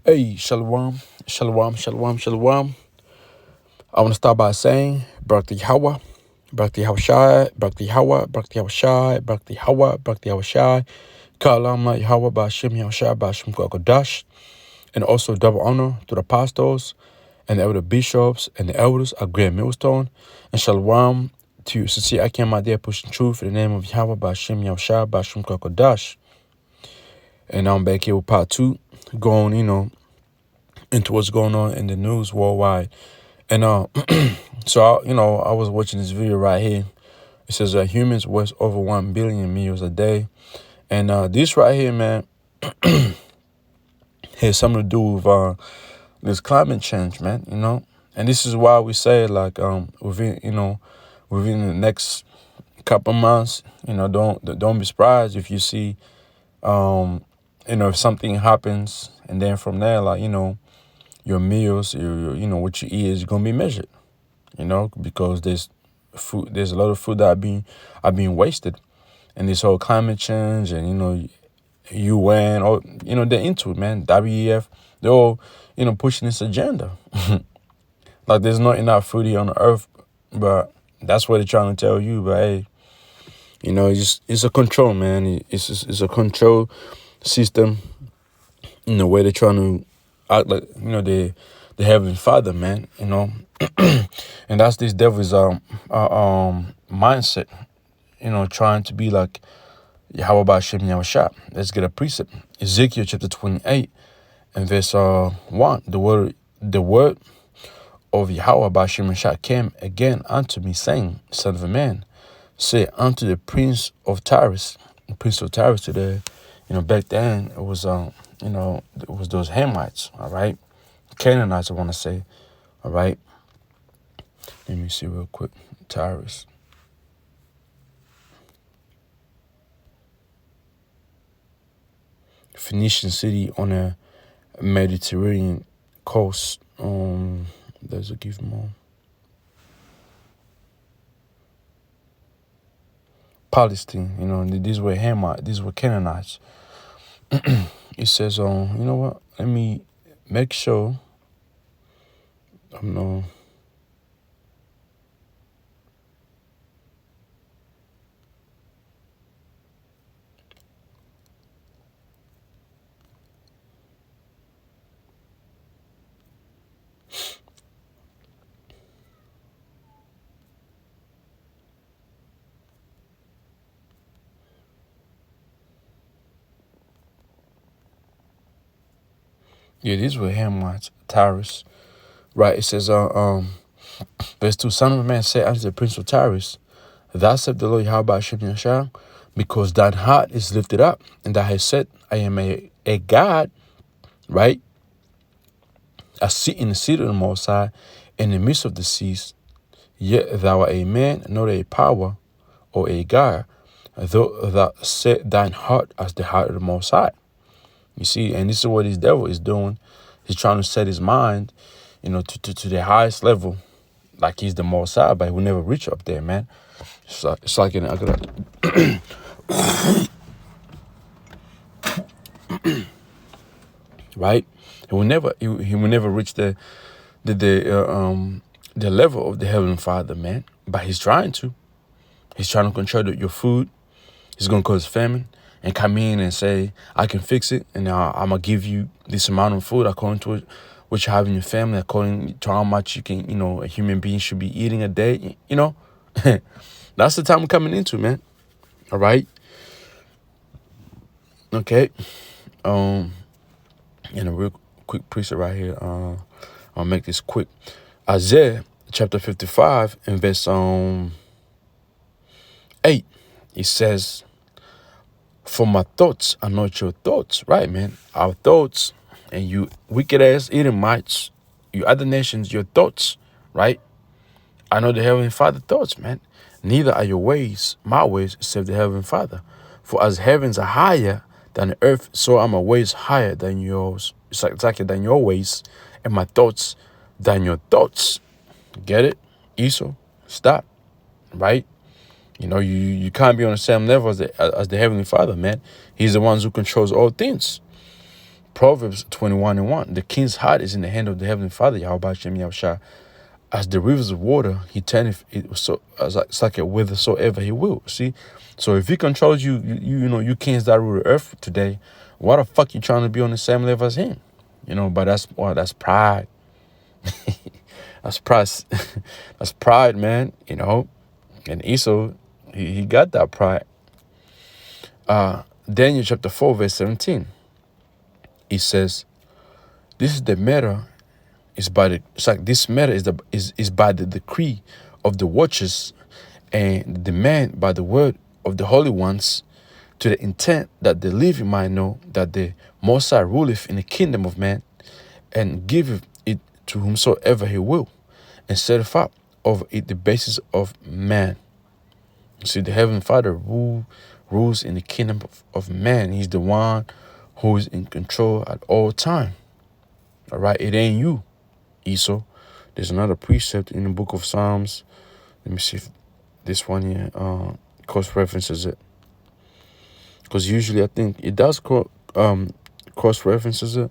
Hey, shalom, shalom, shalom, shalom. I want to start by saying, Barak Yahweh, Barak Yahushai, Barak Yahweh, Barak Yahushai, Barak Yahweh, Barak Yahushai, Kalama Yahweh, Ba'ashem Yahushai, Ba'ashem Kodash, and also double honor to the apostles and the elder bishops and the elders of Great Millstone, and shalom to sincere Akim, my dear, pushing truth in the name of Yahweh, Ba'ashem Yahushai, Ba'ashem Kodash. And I'm back here with Pt2, going, into what's going on in the news worldwide. And so I was watching this video right here. It says humans waste over 1 billion meals a day, and this right here, man, has something to do with this climate change, man. And this is why we say, like, within the next couple months, don't be surprised if you see if something happens, and then from there, like, your meals, what you eat is going to be measured, because there's a lot of food that are being wasted. And this whole climate change and, UN, or, they're into it, man. WEF, they're all, pushing this agenda. Like, there's not enough food here on the earth, but that's what they're trying to tell you. But hey, it's a control, man. It's a control system in the way they're trying to act like, the Heavenly Father, man, and that's this devil's mindset, trying to be like Yahweh Ba'ashem Yahushua. Let's get a precept. Ezekiel chapter 28 and verse 1. The word of Yahweh Ba'ashem Yahushua came again unto me, saying, Son of a man, say unto the prince of Tyrus. The prince of Tyrus today, back then it was it was those Hamites, all right? Canaanites, I want to say, all right? Let me see real quick. Tyrus. Phoenician city on the Mediterranean coast. There's a give more. Palestine, these were Hamites, these were Canaanites. It says, you know what? Let me make sure I'm no. Yeah, these were Hamites, Tyrus. Right, it says, verse 2, Son of a man, say unto the prince of Tyrus, Thus saith the Lord Yahweh Hashem Yashar, because thine heart is lifted up, and thou hast said, I am a God, right? I sit in the seat of the Most High, in the midst of the seas, yet thou art a man, not a power, or a God, though thou set thine heart as the heart of the Most High. You see, and this is what this devil is doing. He's trying to set his mind, to the highest level, like he's the Most High, but he will never reach up there, man. It's like right? He will never reach the level of the Heavenly Father, man. But he's trying to. He's trying to control your food. He's going to cause famine and come in and say, I can fix it, and I'm going to give you this amount of food according to what you have in your family, according to how much you can, a human being should be eating a day, That's the time we're coming into, man. All right? Okay. And a real quick precept right here. I'll make this quick. Isaiah chapter 55 and verse 8. It says, for my thoughts are not your thoughts. Right, man? Our thoughts, and you wicked ass Edomites, you other nations, your thoughts, right? I know the Heavenly Father thoughts, man. Neither are your ways my ways, save the Heavenly Father. For as heavens are higher than the earth, so are my ways higher than yours. It's exactly than your ways, and my thoughts than your thoughts. Get it? Esau, stop, right? You can't be on the same level as the Heavenly Father, man. He's the one who controls all things. Proverbs 21:1. The king's heart is in the hand of the heavenly Father, Yahweh Hashem Yahushua. As the rivers of water, he turneth it so as like it whithersoever he will. See, so if he controls you, you kings that rule the earth today, why the fuck you trying to be on the same level as him? But that's pride. That's pride. That's pride, man. And Esau, he got that pride. Daniel chapter 4, verse 17. He says, "This is the matter. This matter is by the decree of the watchers, and the demand by the word of the holy ones, to the intent that the living might know that the Most High ruleth in the kingdom of man, and giveth it to whomsoever he will, and setteth up over it the basis of man." See, the Heavenly Father rules in the kingdom of man. He's the one who is in control at all time. All right, it ain't you, Esau. There's another precept in the book of Psalms. Let me see if this one here cross references it, because usually I think it does cross references it.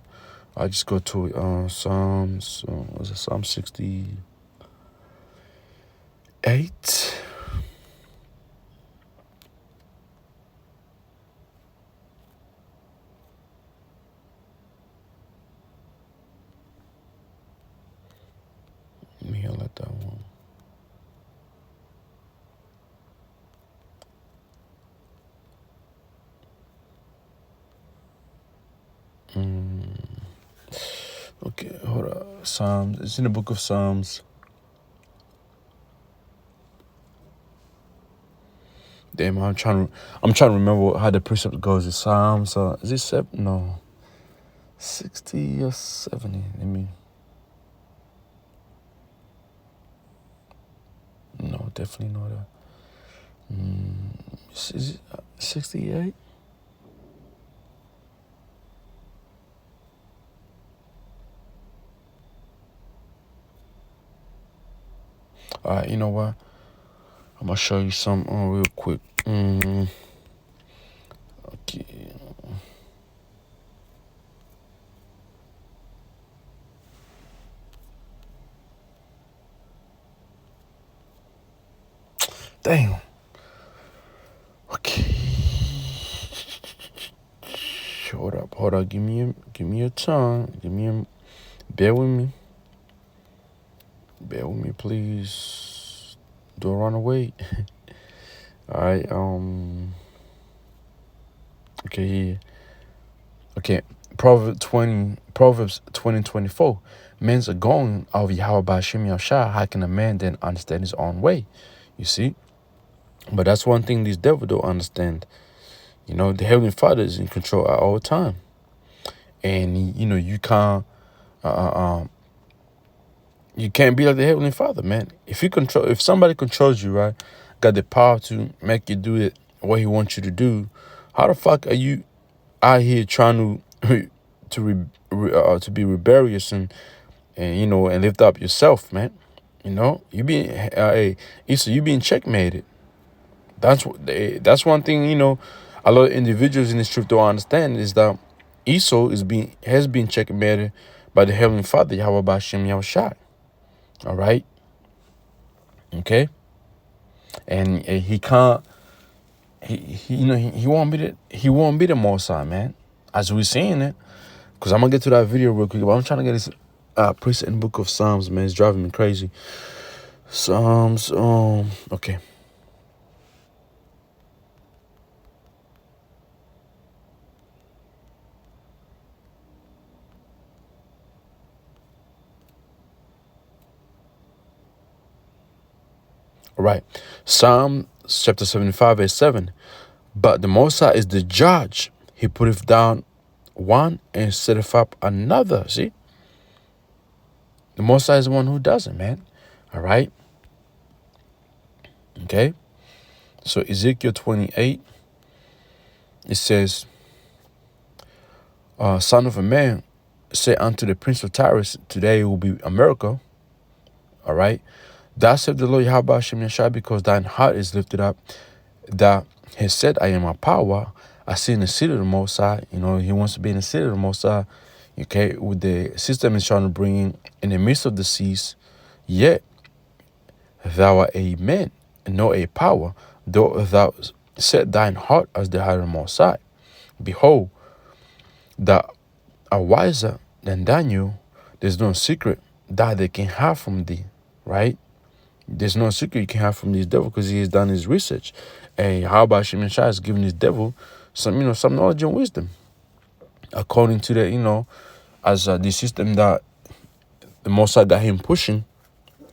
I just go to it. Psalms. Was it Psalm 68? Let me highlight that one. Okay, hold up. Psalms. It's in the book of Psalms. Damn, I'm trying to remember how the precept goes. It's Psalms. Is it 7? No, 60 or 70. Let me. No, definitely not that. Is it 68? All right, you know what? I'm gonna show you something real quick. Okay. Damn. Okay. Hold up. Give me a time. Bear with me. Bear with me, please. Don't run away. All right. Okay. Here. Okay. Proverbs 20:24. Men's are going of Yahweh Hashem Yahushua. How can a man then understand his own way? You see? But that's one thing these devils don't understand. The Heavenly Father is in control at all time. And, you can't be like the Heavenly Father, man. If somebody controls you, right, got the power to make you do it what he wants you to do, how the fuck are you out here trying to be rebellious and lift up yourself, man? You being checkmated. That's one thing, a lot of individuals in this truth don't understand, is that Esau has been checkmated by the Heavenly Father, Yahweh Bashem Yahushua. All right? Okay? And he can't, he won't be the Most High, man, as we're seeing it. Because I'm going to get to that video real quick, but I'm trying to get this precept in the book of Psalms, man. It's driving me crazy. Psalms, okay. All right. Psalm chapter 75, verse 7. But the Most High is the judge. He putteth down one and setteth up another. See? The Most High is the one who does it, man. All right. Okay. So Ezekiel 28, it says, Son of a man, say unto the prince of Tyrus, today will be a miracle. All right. Thus saith the Lord Yahweh Hashem Yeshua, because thine heart is lifted up, that has said, I am a power, I see in the city of the Most High. You know, he wants to be in the city of the Most High. Okay, with the system is trying to bring in the midst of the seas, yet thou art a man, and not a power, though thou set thine heart as the heart of the Most High. Behold, thou art wiser than Daniel. There's no secret that they can have from thee, right? There's no secret you can have from this devil because he has done his research. And how about Shimon Shai has given this devil some, some knowledge and wisdom, according to the, as the system that the Mosai got him pushing.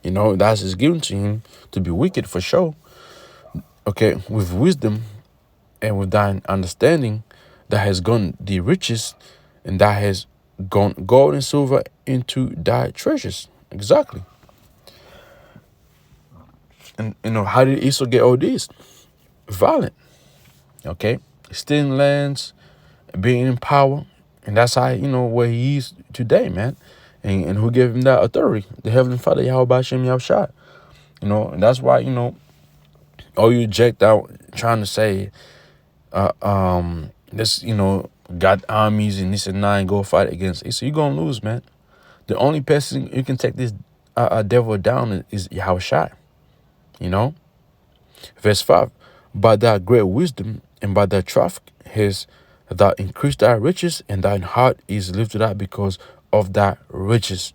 That's is given to him to be wicked for sure. Okay, with wisdom and with thine understanding, that has gone the riches, and that has gone gold and silver into thy treasures. Exactly. And how did Esau get all this? Violent. Okay, stealing lands, being in power, and that's how where he is today, man. And who gave him that authority? The Heavenly Father, Yahweh Hashem Yahushua. And that's why all you jacked out trying to say, this got armies and this and that and go fight against Esau. You're gonna lose, man. The only person you can take this devil down is Yahushua. Verse 5, by thy great wisdom and by thy traffic has thou increased thy riches, and thine heart is lifted up because of thy riches.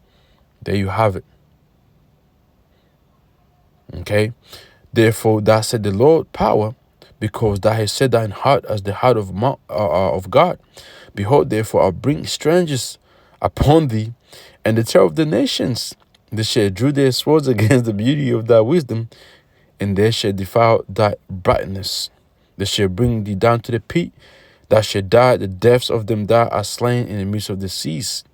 There you have it. Okay. Therefore, thou said the Lord power, because thou hast set thine heart as the heart of God. Behold, therefore, I bring strangers upon thee, and the terror of the nations. They shall drew their swords against the beauty of thy wisdom, and they shall defile thy brightness. They shall bring thee down to the pit. Thou shalt die the deaths of them that are slain in the midst of the seas.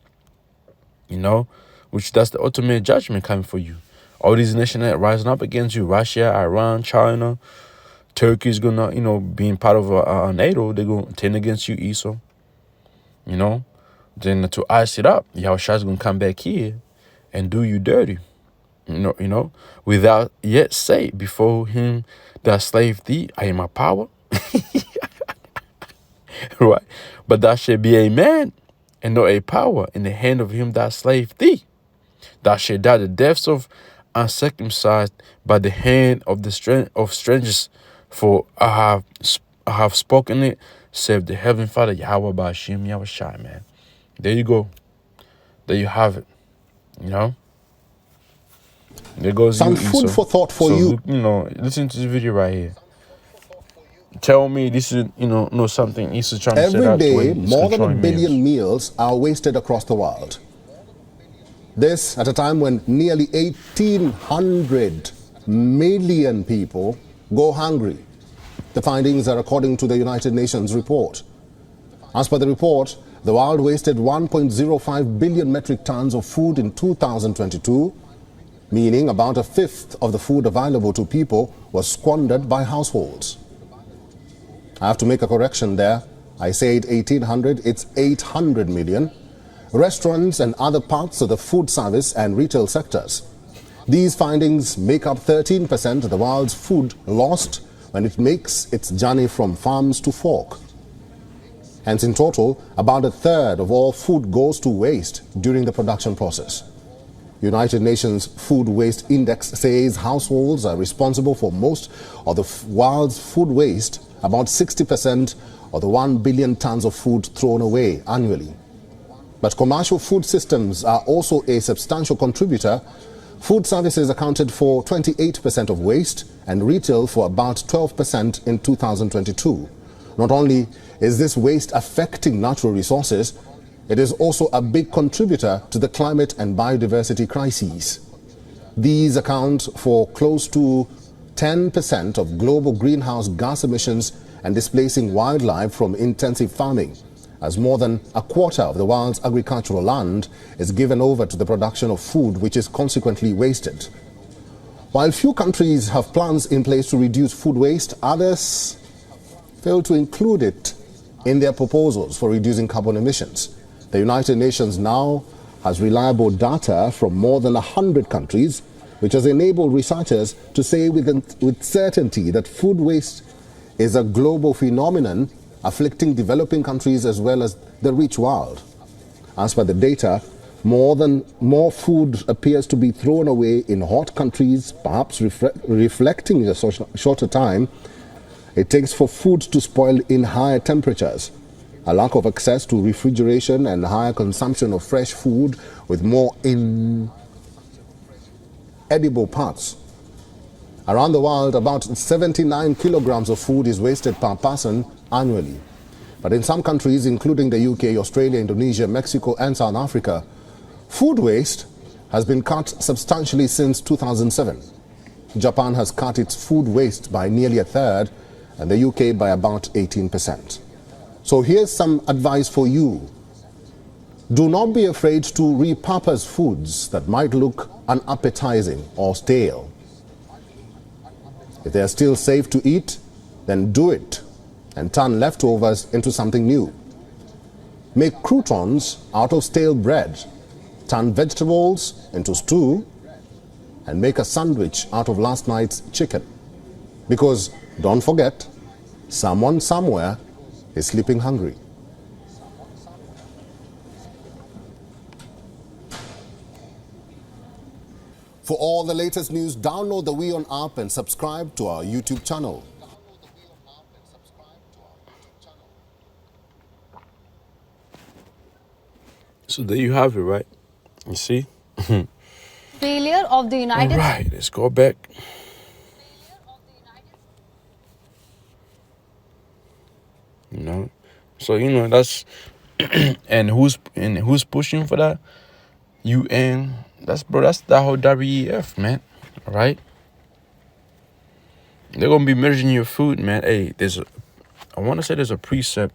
Which that's the ultimate judgment coming for you. All these nations that rising up against you, Russia, Iran, China, Turkey is gonna, being part of NATO, they're gonna turn against you, Esau. Then to ice it up, Yahushua's gonna come back here and do you dirty. Without yet say before him that slave thee, I am a power. Right? But thou shalt be a man and not a power in the hand of him that slave thee. Thou shalt die the deaths of uncircumcised by the hand of strangers, for I have spoken it, said the Heavenly Father, Yahweh Ba'ashim Yahushai, man. There you go. There you have it. There goes some you, food Esau. for thought for you. Listen to this video right here. Tell me this is, something Esau trying to set Every out to day, win. more than 1 billion meals are wasted across the world. This at a time when nearly 1,800 million people go hungry. The findings are according to the United Nations report. As per the report, the world wasted 1.05 billion metric tons of food in 2022, meaning about a fifth of the food available to people was squandered by households. I have to make a correction there. I said 1,800, it's 800 million. Restaurants and other parts of the food service and retail sectors. These findings make up 13% of the world's food lost when it makes its journey from farms to fork. Hence, in total, about a third of all food goes to waste during the production process. United Nations Food Waste Index says households are responsible for most of the world's food waste, about 60% of the 1 billion tons of food thrown away annually. But commercial food systems are also a substantial contributor. Food services accounted for 28% of waste and retail for about 12% in 2022. Not only is this waste affecting natural resources, it is also a big contributor to the climate and biodiversity crises. These account for close to 10% of global greenhouse gas emissions and displacing wildlife from intensive farming, as more than a quarter of the world's agricultural land is given over to the production of food, which is consequently wasted. While few countries have plans in place to reduce food waste, others fail to include it in their proposals for reducing carbon emissions. The United Nations now has reliable data from more than 100 countries, which has enabled researchers to say with certainty that food waste is a global phenomenon afflicting developing countries as well as the rich world. As per the data, more food appears to be thrown away in hot countries, perhaps reflecting the shorter time it takes for food to spoil in higher temperatures. A lack of access to refrigeration and higher consumption of fresh food with more inedible parts. Around the world, about 79 kilograms of food is wasted per person annually. But in some countries, including the UK, Australia, Indonesia, Mexico, and South Africa, food waste has been cut substantially since 2007. Japan has cut its food waste by nearly a third, and the UK by about 18%. So here's some advice for you. Do not be afraid to repurpose foods that might look unappetizing or stale. If they are still safe to eat, then do it and turn leftovers into something new. Make croutons out of stale bread, turn vegetables into stew, and make a sandwich out of last night's chicken. Because, don't forget, someone somewhere is sleeping hungry. For all the latest news, download the WeOn app and subscribe to our YouTube channel. So there you have it, right? You see? Failure of the United All right, let's go back. You know, so that's and who's pushing for that? UN. That's the whole WEF, man. All right. They're gonna be measuring your food, man. Hey, I want to say there's a precept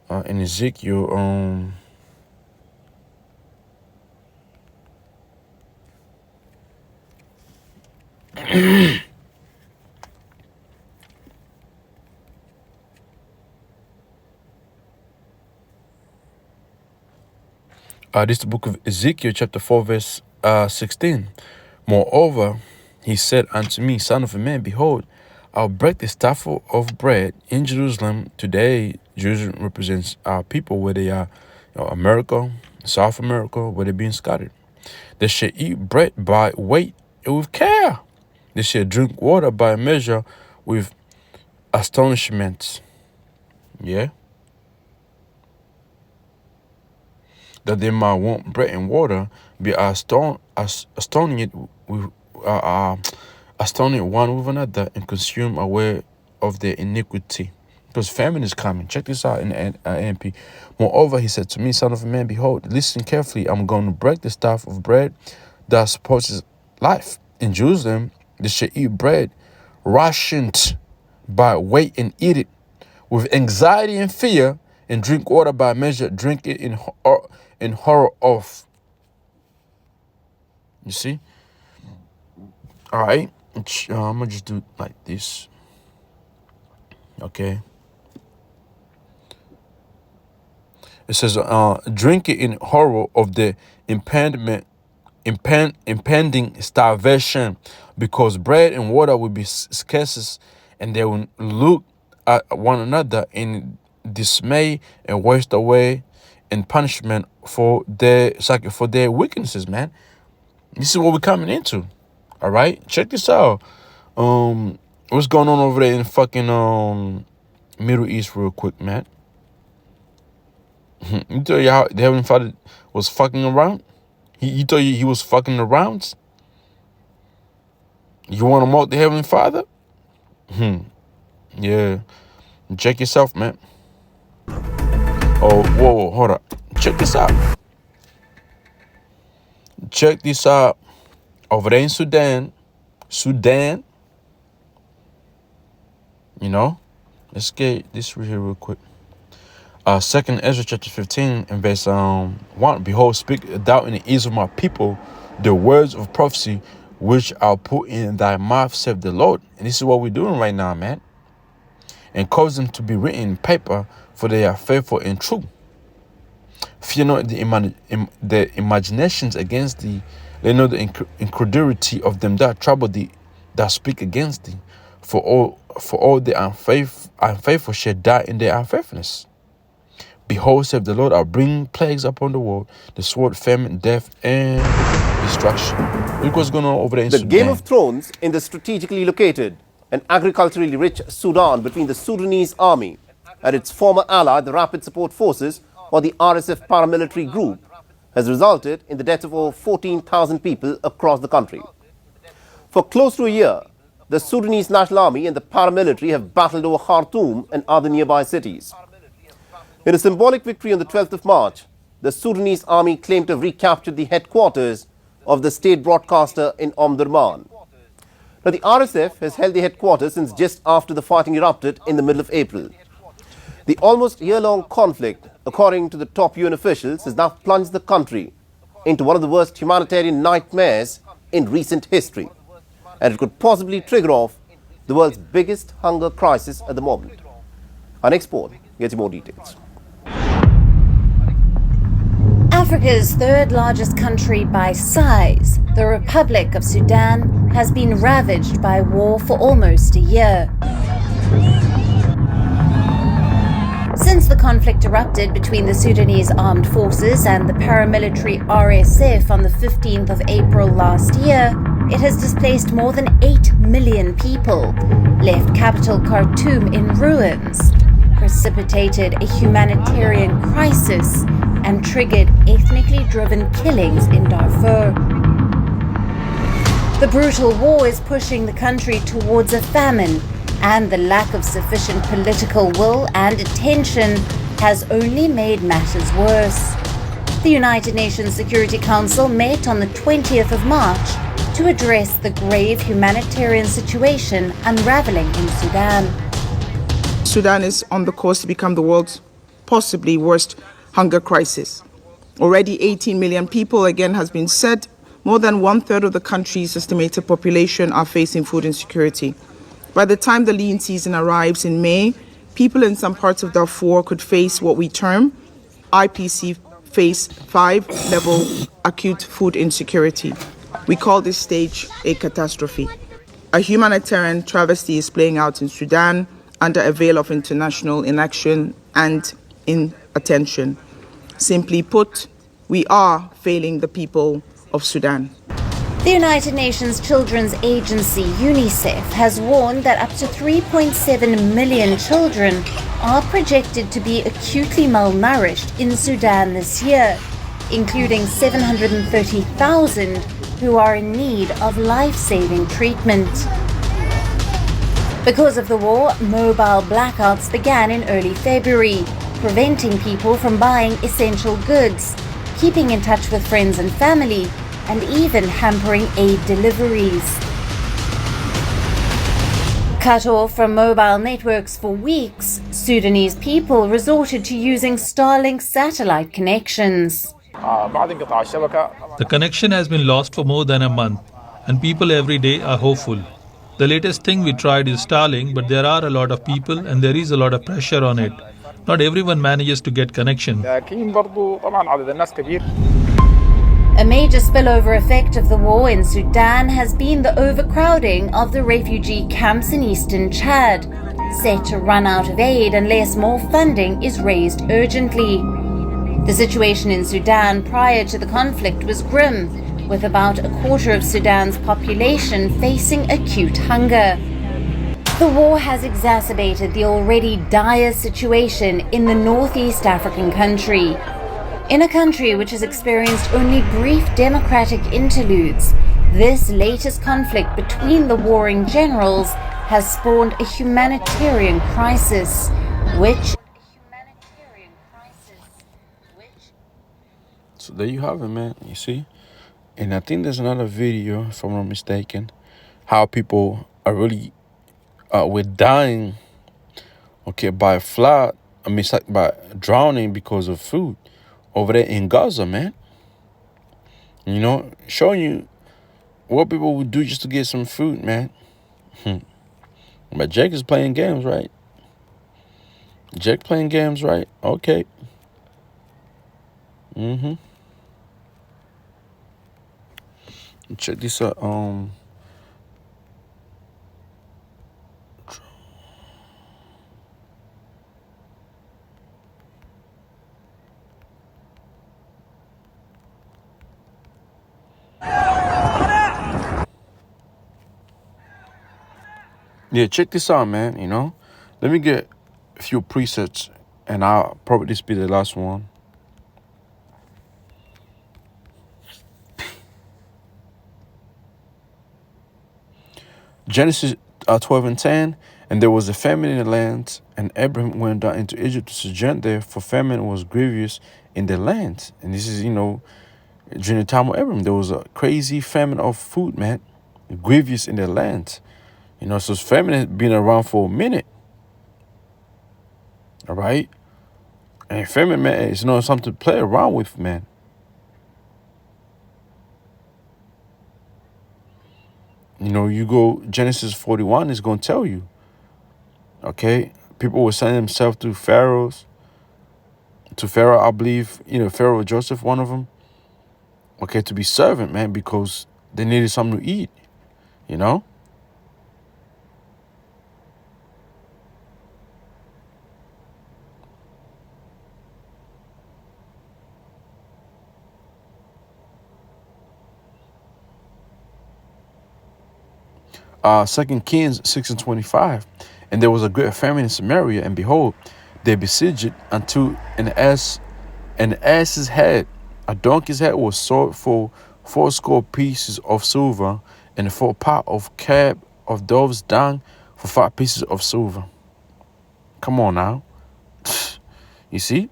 in Ezekiel. This is the book of Ezekiel, chapter 4, verse 16. Moreover, he said unto me, Son of a man, behold, I'll break the staff of bread in Jerusalem. Today, Jerusalem represents our people where they are, America, South America, where they're being scattered. They shall eat bread by weight and with care. They shall drink water by measure with astonishment. Yeah. That they might want bread and water, be astoning one with another, and consume aware of their iniquity. Because famine is coming. Check this out in AMP. Moreover, he said to me, Son of a man, behold, listen carefully. I'm going to break the staff of bread that supposes life. In Jerusalem, they shall eat bread rationed by weight and eat it with anxiety and fear, and drink water by measure, drink it in horror of. You see? All right. I'm going to just do it like this. Okay. It says, drink it in horror of the impending starvation, because bread and water will be scarce, and they will look at one another in dismay and waste away in punishment for their weaknesses, man. This is what we're coming into. All right, check this out. What's going on over there in fucking Middle East, real quick, man? You tell you how the Heavenly Father was fucking around? He told you he was fucking around? You want to mock the Heavenly Father? Yeah. Check yourself, man. Oh, whoa, hold up. Check this out. Check this out. Over there in Sudan, let's get this here real quick. Second Ezra chapter 15 and verse 1. Behold, speak thou in the ears of my people the words of prophecy which I'll put in thy mouth, saith the Lord. And this is what we're doing right now, man. And cause them to be written in paper, for they are faithful and true. Fear not the imaginations against thee. They know the incredulity of them that trouble thee, that speak against thee. For all the unfaithful shall die in their unfaithfulness. Behold, saith the Lord, I'll bring plagues upon the world, the sword, famine, death, and destruction. Look what's going on over there in The Sudan. Game of Thrones in the strategically located and agriculturally rich Sudan between the Sudanese army and its former ally, the Rapid Support Forces, or the RSF paramilitary group, has resulted in the deaths of over 14,000 people across the country. For close to a year, the Sudanese National Army and the paramilitary have battled over Khartoum and other nearby cities. In a symbolic victory on the 12th of March, the Sudanese army claimed to have recaptured the headquarters of the state broadcaster in Omdurman. Now, the RSF has held the headquarters since just after the fighting erupted in the middle of April. The almost year-long conflict, according to the top UN officials, has now plunged the country into one of the worst humanitarian nightmares in recent history, and it could possibly trigger off the world's biggest hunger crisis at the moment. Our next report gets you more details. Africa's third largest country by size, the Republic of Sudan, has been ravaged by war for almost a year. Since the conflict erupted between the Sudanese armed forces and the paramilitary RSF on the 15th of April last year, it has displaced more than 8 million people, left capital Khartoum in ruins, precipitated a humanitarian crisis, and triggered ethnically driven killings in Darfur. The brutal war is pushing the country towards a famine, and the lack of sufficient political will and attention has only made matters worse. The United Nations Security Council met on the 20th of March to address the grave humanitarian situation unraveling in Sudan. Sudan is on the course to become the world's possibly worst hunger crisis. Already 18 million people, again, has been said. More than one-third of the country's estimated population are facing food insecurity. By the time the lean season arrives in May, people in some parts of Darfur could face what we term IPC Phase 5 level acute food insecurity. We call this stage a catastrophe. A humanitarian travesty is playing out in Sudan under a veil of international inaction and inattention. Simply put, we are failing the people of Sudan. The United Nations Children's Agency, UNICEF, has warned that up to 3.7 million children are projected to be acutely malnourished in Sudan this year, including 730,000 who are in need of life-saving treatment. Because of the war, mobile blackouts began in early February, preventing people from buying essential goods, keeping in touch with friends and family, and even hampering aid deliveries. Cut off from mobile networks for weeks, Sudanese people resorted to using Starlink satellite connections. The connection has been lost for more than a month, and people every day are hopeful. The latest thing we tried is Starlink, but there are a lot of people and there is a lot of pressure on it. Not everyone manages to get connection. A major spillover effect of the war in Sudan has been the overcrowding of the refugee camps in eastern Chad, set to run out of aid unless more funding is raised urgently. The situation in Sudan prior to the conflict was grim, with about a quarter of Sudan's population facing acute hunger. The war has exacerbated the already dire situation in the northeast African country. In a country which has experienced only brief democratic interludes, this latest conflict between the warring generals has spawned a humanitarian crisis, which... So there you have it, man. You see? And I think there's another video, if I'm not mistaken, how people are really we're dying, okay, by flood. I mean, it's like by drowning because of food over there in Gaza, man. You know, showing you what people would do just to get some food, man. But Jake is playing games, right? Jake playing games, right? Okay. Check this out. Yeah, check this out, man. Let me get a few presets, and I'll probably this be the last one. Genesis 12 and 10. And there was a famine in the land, and Abraham went down into Egypt to sojourn there, for famine was grievous in the land. And this is, during the time of Abraham, there was a crazy famine of food, man, grievous in the land. So famine has been around for a minute. All right? And famine, man, is something to play around with, man. You go Genesis 41 is going to tell you. Okay? People were sending themselves to Pharaoh, I believe, Pharaoh Joseph, one of them. Okay, to be servant, man, because they needed something to eat, you know? Second Kings 6:25. And there was a great famine in Samaria, and behold, they besieged it unto an ass's head. A donkey's head was sold for 80 pieces of silver, and for a pot of cab of dove's dung for 5 pieces of silver. Come on now. You see?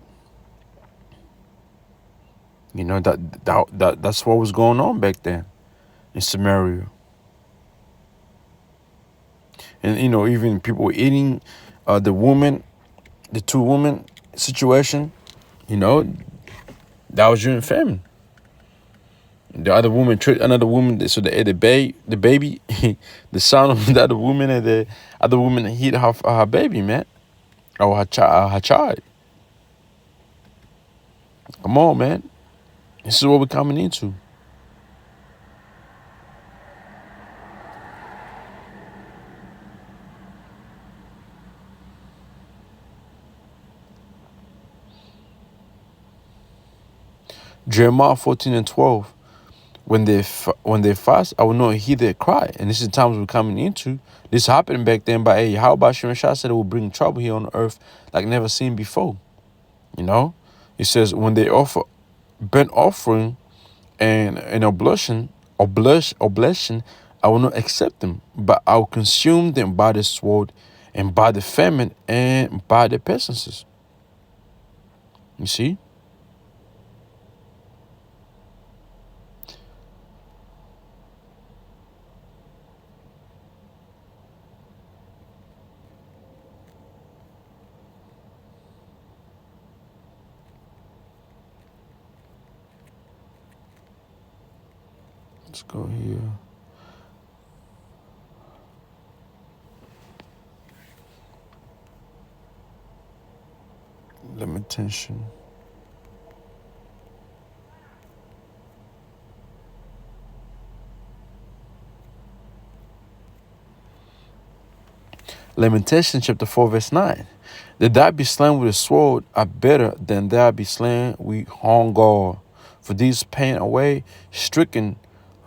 That's what was going on back then in Samaria. And even people were eating the two women situation, that was during famine. The other woman tricked another woman, so they ate the baby, the son of the other woman, and the other woman hid her baby, man, or her child. Come on, man. This is what we're coming into. Jeremiah 14:12. When they fast, I will not hear their cry. And this is the times we're coming into. This happened back then, but hey, how about Shem Shah said it will bring trouble here on earth like never seen before? It says when they offer burnt offering and an oblation, I will not accept them, but I will consume them by the sword and by the famine and by the pestilences. You see? Let's go here. Limitation. Lamentation chapter 4 verse 9. That thou be slain with a sword are better than thou be slain with hunger. For these pain away, stricken,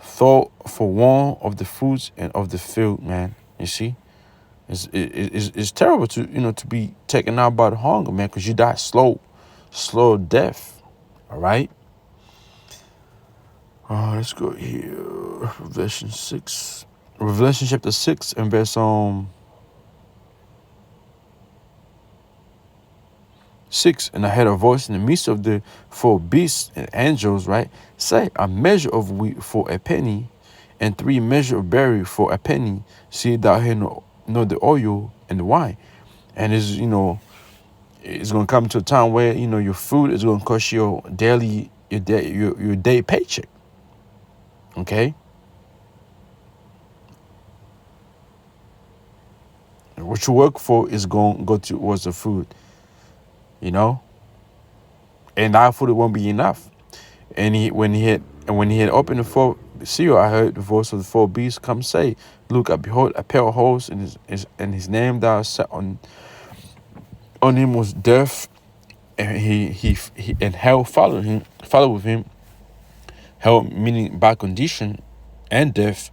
thought for one of the fruits and of the field, man. You see? It's terrible to be taken out by the hunger, man, because you die slow death. All right? Let's go here. Revelation chapter 6 and verse 6. And I heard a voice in the midst of the 4 beasts and angels, right? Say, a measure of wheat for a penny, and 3 measures of barley for a penny. See thou here no the oil and the wine. And it's going to come to a time where, your food is going to cost you your day paycheck. Okay? And what you work for is going to go towards the food. And that food won't be enough. And when he had opened the 4 seal, I heard the voice of the 4 beasts come say, look, I behold a pair of holes, and his name that was set on him was death, and he and hell followed with him. Hell meaning bad condition, and death,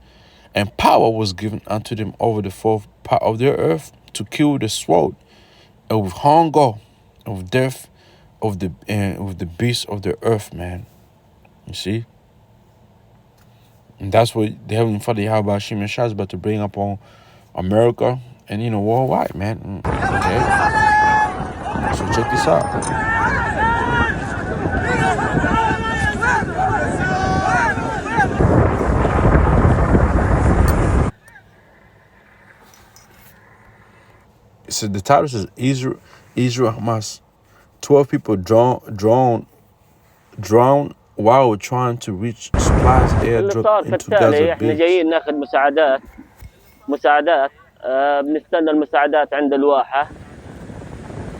And power was given unto them over the fourth part of their earth to kill the sword, and with hunger, of death, of the beasts of the earth, man. You see? And that's what the Heavenly Father Yahweh Hashem Yeshua is about to bring upon America and, worldwide, man. Okay? So check this out. It says the title says Israel Hamas. 12 people drowned while trying to reach supplies airdrop into Gaza احنا base. جايين ناخذ مساعدات بنستنى المساعدات عند الواحة،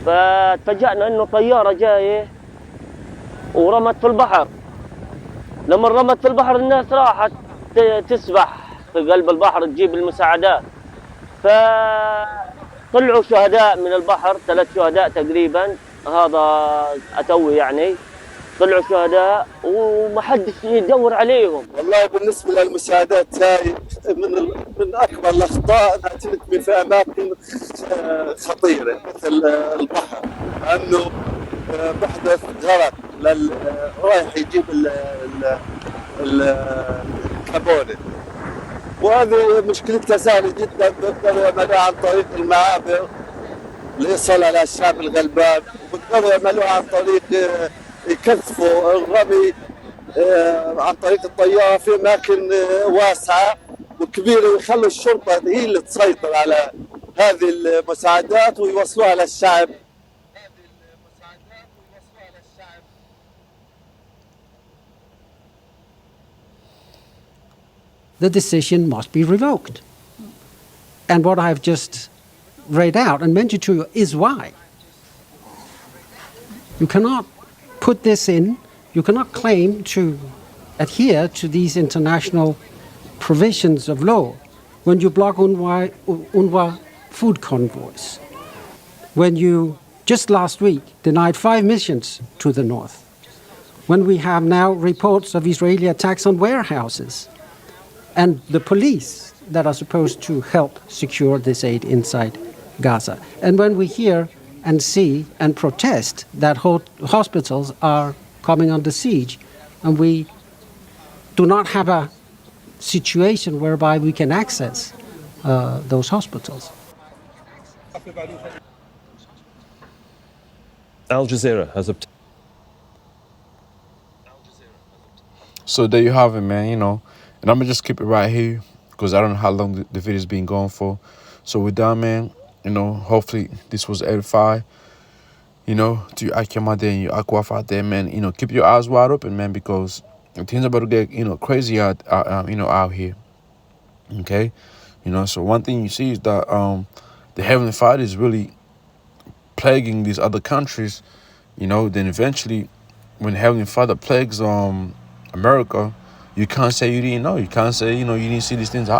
فتفاجأنا انه طيارة جاية ورمت في البحر. لما رمت في البحر الناس راحت تسبح في قلب البحر تجيب المساعدات، فطلعوا شهداء من البحر، 3 شهداء تقريبا، هذا أتوي يعني، طلعوا شهداء وما حدش يدور عليهم. والله بالنسبه للمساعدات هاي من اكبر الاخطاء انها تنتمي في اماكن خطيره مثل البحر، لانه بحدث غرق رايح يجيب الكابونة، وهذه مشكلتها سهله جدا، بيقدروا يعملوها عن طريق المعابر ليصل على الشعب الغلبان، وبيقدروا يعملوها عن طريق يكثفوا الرمي عن طريق الطيارة في أماكن واسعة وكبيرة، ويخلوا الشرطة هي اللي تسيطر على هذه المساعدات ويوصلوها للشعب. The decision must be revoked. And what I've just read out and mentioned to you is why. You cannot put this in, you cannot claim to adhere to these international provisions of law when you block UNRWA food convoys, when you just last week denied 5 missions to the north, when we have now reports of Israeli attacks on warehouses, and the police that are supposed to help secure this aid inside Gaza. And when we hear and see and protest that hospitals are coming under siege, and we do not have a situation whereby we can access those hospitals. Al Jazeera has obtained. So there you have it, man, And I'm going to just keep it right here because I don't know how long the video's been going for. So we're done, man. Hopefully this was edified. To you Akim out there and you Akwaf out there, man. Keep your eyes wide open, man, because things are about to get, crazy out here. Okay? So one thing you see is that the Heavenly Father is really plaguing these other countries, then eventually when Heavenly Father plagues America, you can't say you didn't know. You can't say, you didn't see these things happen.